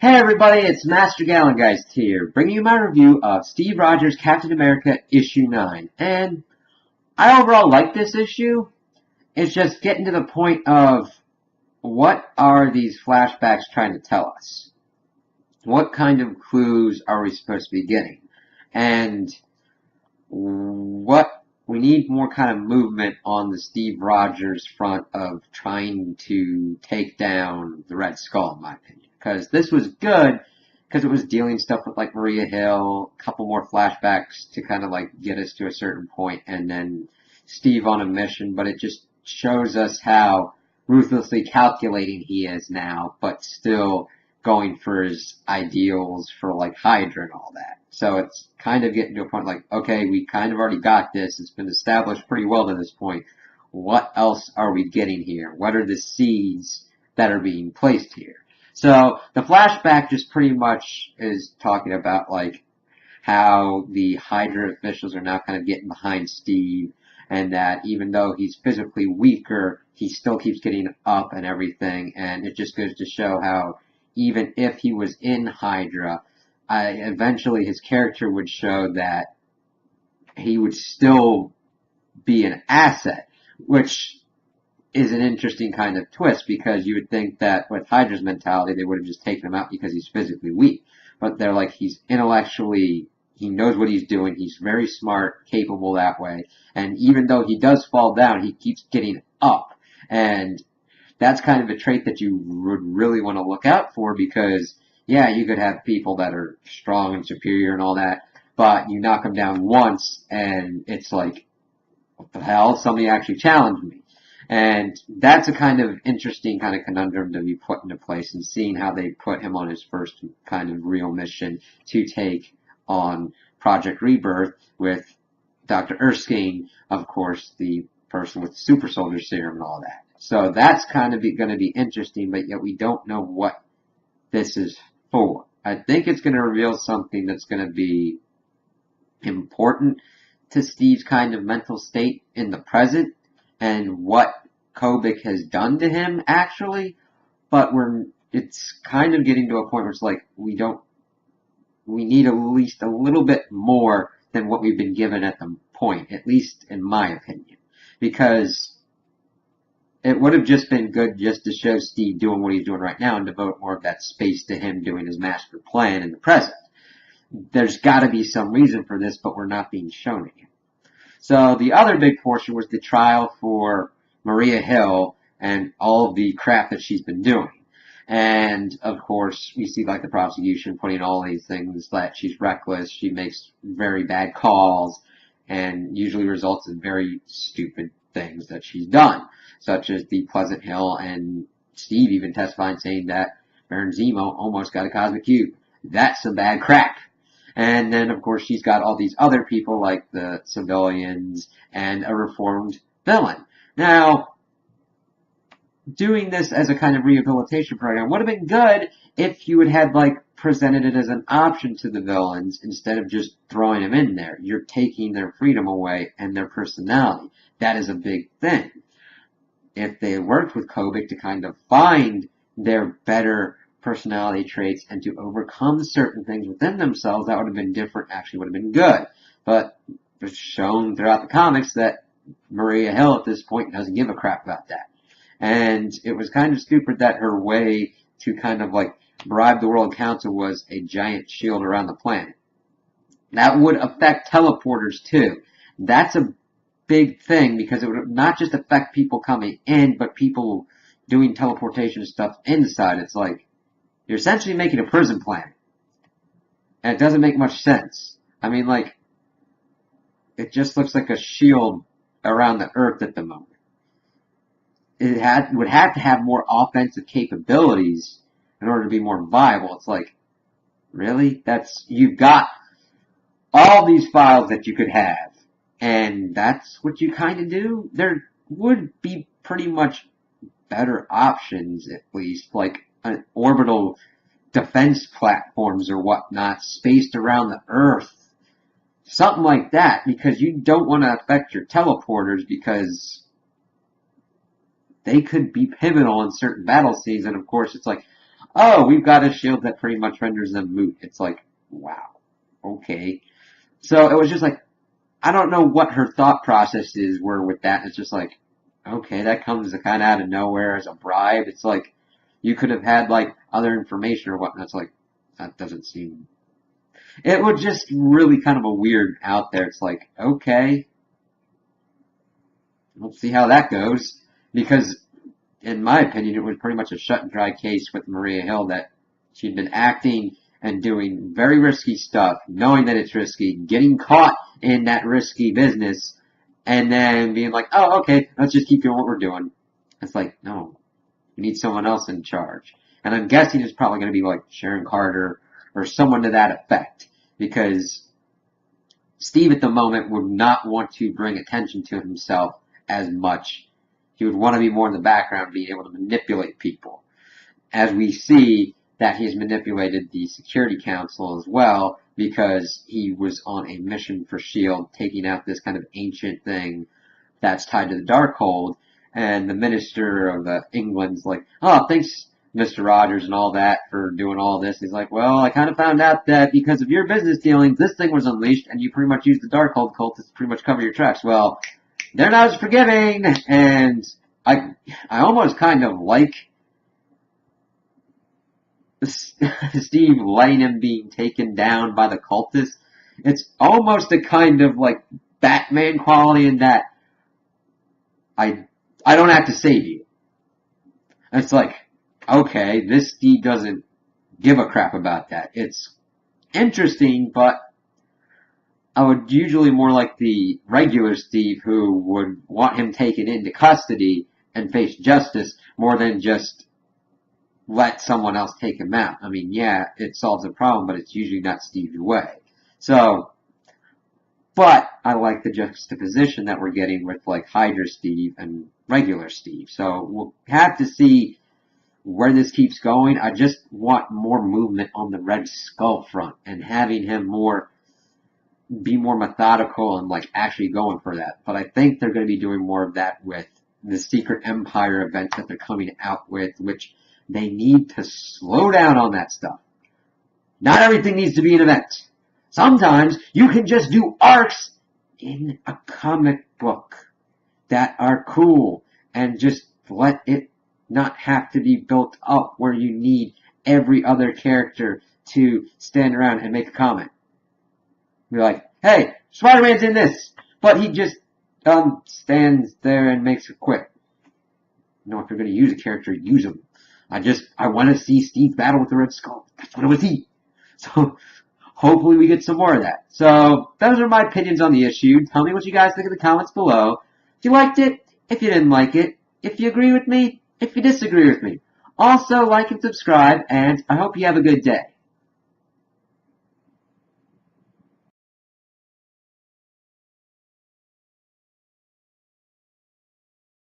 Hey everybody, it's Master Gallengeist here, bringing you my review of Steve Rogers' Captain America issue 9. And I overall like this issue. It's just getting to the point of what are these flashbacks trying to tell us? What kind of clues are we supposed to be getting? And we need more kind of movement on the Steve Rogers front of trying to take down the Red Skull, in my opinion. Because this was good, because it was dealing stuff with like Maria Hill, a couple more flashbacks to kind of like get us to a certain point, and then Steve on a mission, but it just shows us how ruthlessly calculating he is now, but still going for his ideals for like Hydra and all that. So it's kind of getting to a point like, okay, we kind of already got this. It's been established pretty well to this point. What else are we getting here? What are the seeds that are being placed here? So the flashback just pretty much is talking about like how the Hydra officials are now kind of getting behind Steve, and that even though he's physically weaker, he still keeps getting up and everything, and it just goes to show how even if he was in Hydra, eventually his character would show that he would still be an asset, which is an interesting kind of twist, because you would think that with Hydra's mentality, they would have just taken him out because he's physically weak. But they're like, he's intellectually, he knows what he's doing, he's very smart, capable that way, and even though he does fall down, he keeps getting up. And that's kind of a trait that you would really want to look out for, because, yeah, you could have people that are strong and superior and all that, but you knock them down once, and it's like, what the hell? Somebody actually challenged me. And that's a kind of interesting kind of conundrum to be put into place, and seeing how they put him on his first kind of real mission to take on Project Rebirth with Dr. Erskine, of course, the person with the super soldier serum and all that. So that's kind of going to be interesting, but yet we don't know what this is for. I think it's going to reveal something that's going to be important to Steve's kind of mental state in the present, and what Kobik has done to him, actually, but it's kind of getting to a point where it's like, we need at least a little bit more than what we've been given at the point, at least in my opinion, because it would have just been good just to show Steve doing what he's doing right now and devote more of that space to him doing his master plan in the present. There's got to be some reason for this, but we're not being shown it yet. So the other big portion was the trial for Maria Hill and all of the crap that she's been doing. And, of course, we see, like, the prosecution putting all these things that she's reckless, she makes very bad calls, and usually results in very stupid things that she's done, such as the Pleasant Hill, and Steve even testifying saying that Baron Zemo almost got a cosmic cube. That's some bad crap. And then, of course, she's got all these other people, like the civilians and a reformed villain. Now, doing this as a kind of rehabilitation program would have been good if you had, like, presented it as an option to the villains instead of just throwing them in there. You're taking their freedom away and their personality. That is a big thing. If they worked with Kobik to kind of find their better personality traits and to overcome certain things within themselves, that would have been different, actually would have been good. But it's shown throughout the comics that Maria Hill at this point doesn't give a crap about that. And it was kind of stupid that her way to kind of like bribe the World Council was a giant shield around the planet. That would affect teleporters too. That's a big thing, because it would not just affect people coming in, but people doing teleportation stuff inside. It's like, you're essentially making a prison planet. And it doesn't make much sense. I mean, like, it just looks like a shield around the Earth at the moment. It would have to have more offensive capabilities in order to be more viable. It's like, really? You've got all these files that you could have, and that's what you kind of do? There would be pretty much better options, at least, like an orbital defense platforms or whatnot spaced around the Earth. Something like that, because you don't want to affect your teleporters, because they could be pivotal in certain battle scenes, and of course it's like, oh, we've got a shield that pretty much renders them moot. It's like, wow, okay. So it was just like, I don't know what her thought processes were with that. It's just like, okay, that comes kind of out of nowhere as a bribe. It's like, you could have had like other information or whatnot. It's like, that doesn't seem, it was just really kind of a weird out there. It's like, okay, let's see how that goes. Because in my opinion, it was pretty much a shut and dry case with Maria Hill that she'd been acting and doing very risky stuff, knowing that it's risky, getting caught in that risky business, and then being like, oh, okay, let's just keep doing what we're doing. It's like, no, we need someone else in charge. And I'm guessing it's probably going to be like Sharon Carter or someone to that effect, because Steve at the moment would not want to bring attention to himself as much. He would want to be more in the background, being able to manipulate people. As we see that he has manipulated the Security Council as well, because he was on a mission for S.H.I.E.L.D., taking out this kind of ancient thing that's tied to the Darkhold, and the Minister of England's like, oh, thanks, Mr. Rogers and all that for doing all this. He's like, well, I kind of found out that because of your business dealings, this thing was unleashed, and you pretty much used the Darkhold cult to pretty much cover your tracks. Well, they're not as forgiving, and I almost kind of like Steve letting him being taken down by the cultists. It's almost a kind of like Batman quality in that I don't have to save you. It's like, okay, this Steve doesn't give a crap about that. It's interesting, but I would usually more like the regular Steve who would want him taken into custody and face justice more than just let someone else take him out. I mean, yeah, it solves a problem, but it's usually not Steve's way. So, but I like the juxtaposition that we're getting with like Hydra Steve and regular Steve. So we'll have to see where this keeps going. I just want more movement on the Red Skull front and having him be more methodical and like actually going for that. But I think they're going to be doing more of that with the Secret Empire events that they're coming out with, which they need to slow down on that stuff. Not everything needs to be an event. Sometimes you can just do arcs in a comic book that are cool and just let it not have to be built up where you need every other character to stand around and make a comment. You're like, hey, Spider-Man's in this, but he just stands there and makes a quip. No, if you're going to use a character, use him. I want to see Steve battle with the Red Skull. That's what it was he. So, hopefully we get some more of that. So, those are my opinions on the issue. Tell me what you guys think in the comments below. If you liked it, if you didn't like it, if you agree with me, if you disagree with me. Also, like and subscribe, and I hope you have a good day.